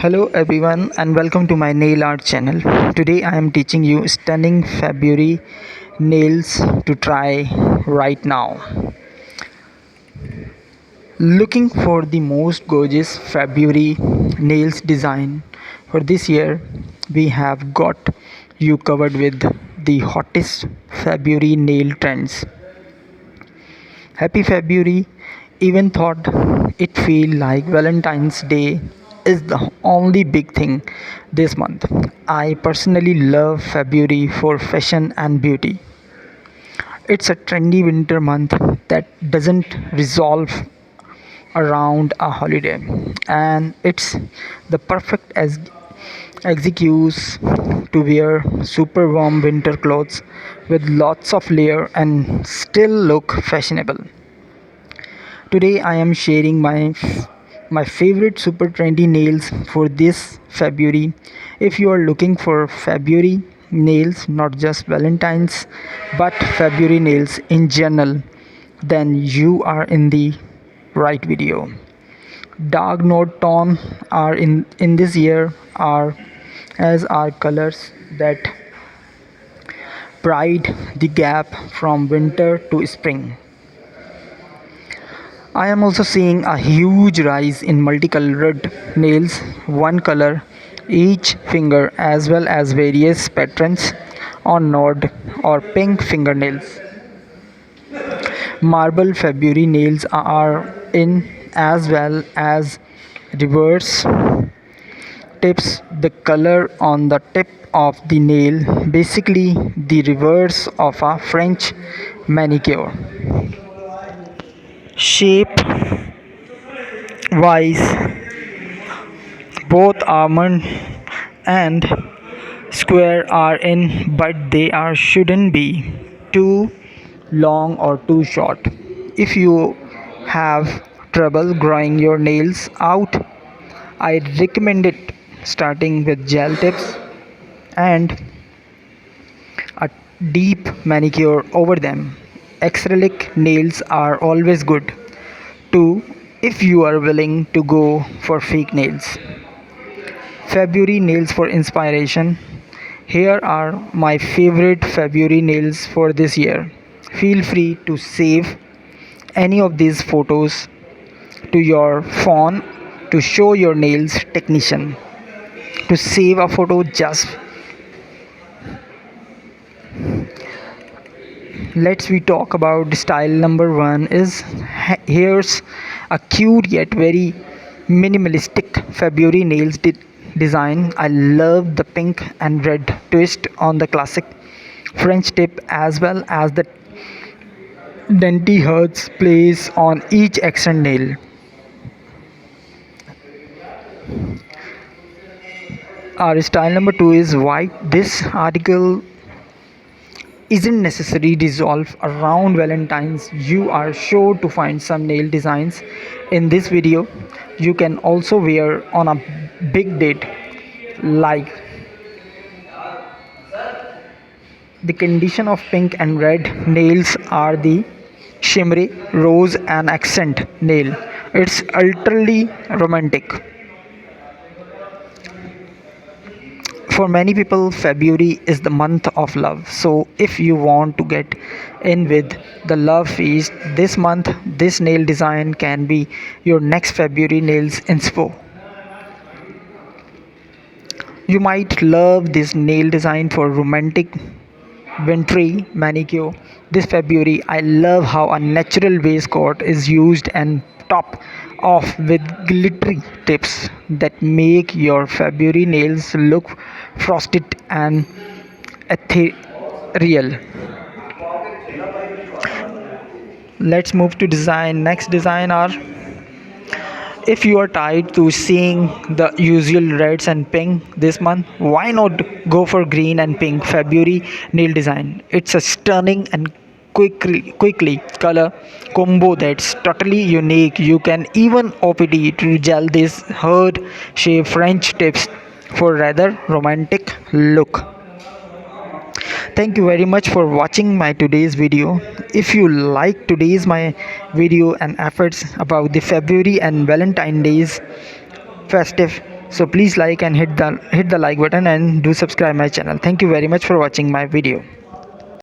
Hello everyone and welcome to my nail art channel. Today I am teaching you stunning February nails to try right now. Looking for the most gorgeous February nails design for this year? We have got you covered with the hottest February nail trends. Happy February! Even thought it feel like Valentine's Day is the only big thing this month. I personally love February for fashion and beauty. It's a trendy winter month that doesn't resolve around a holiday, and it's the perfect as excuse to wear super warm winter clothes with lots of layer and still look fashionable. Today I am sharing my favorite super trendy nails for this February. If you are looking for February nails, not just Valentine's, but February nails in general, then you are in the right video. Dark note tone are in this year are as are colors that bride the gap from winter to spring. I am also seeing a huge rise in multicolored nails, one color each finger, as well as various patterns on nude or pink fingernails. Marble February nails are in, as well as reverse tips, the color on the tip of the nail, basically the reverse of a French manicure. Shape wise, both almond and square are in, but they are shouldn't be too long or too short. If you have trouble growing your nails out, I recommend it starting with gel tips and a deep manicure over them. Acrylic nails are always good too if you are willing to go for fake nails. February nails for inspiration. Here are my favorite February nails for this year. Feel free to save any of these photos to your phone to show your nails technician. To save a photo, just let's we talk about style number one is here's a cute yet very minimalistic February nails design. I love the pink and red twist on the classic French tip, as well as the dainty hertz plays on each accent nail. Our style number two is white. This article isn't necessarily resolved around Valentine's. You are sure to find some nail designs in this video. You can also wear on a big date, like the condition of pink and red nails are the shimmery rose and accent nail. It's utterly romantic. For many people, February is the month of love. So if you want to get in with the love feast this month, this nail design can be your next February nails inspo. You might love this nail design for romantic wintry manicure. This February, I love how a natural waistcoat is used and top off with glittery tips that make your February nails look frosted and ethereal. Let's move to design. Next design are, if you are tired to seeing the usual reds and pink this month, why not go for green and pink February nail design? It's a stunning and quickly color combo that's totally unique. You can even OPT to gel this heart shape French tips for rather romantic look. Thank you very much for watching my today's video. If you like today's my video and efforts about the February and Valentine days festive, So please like and hit the like button and do subscribe my channel. Thank you very much for watching my video.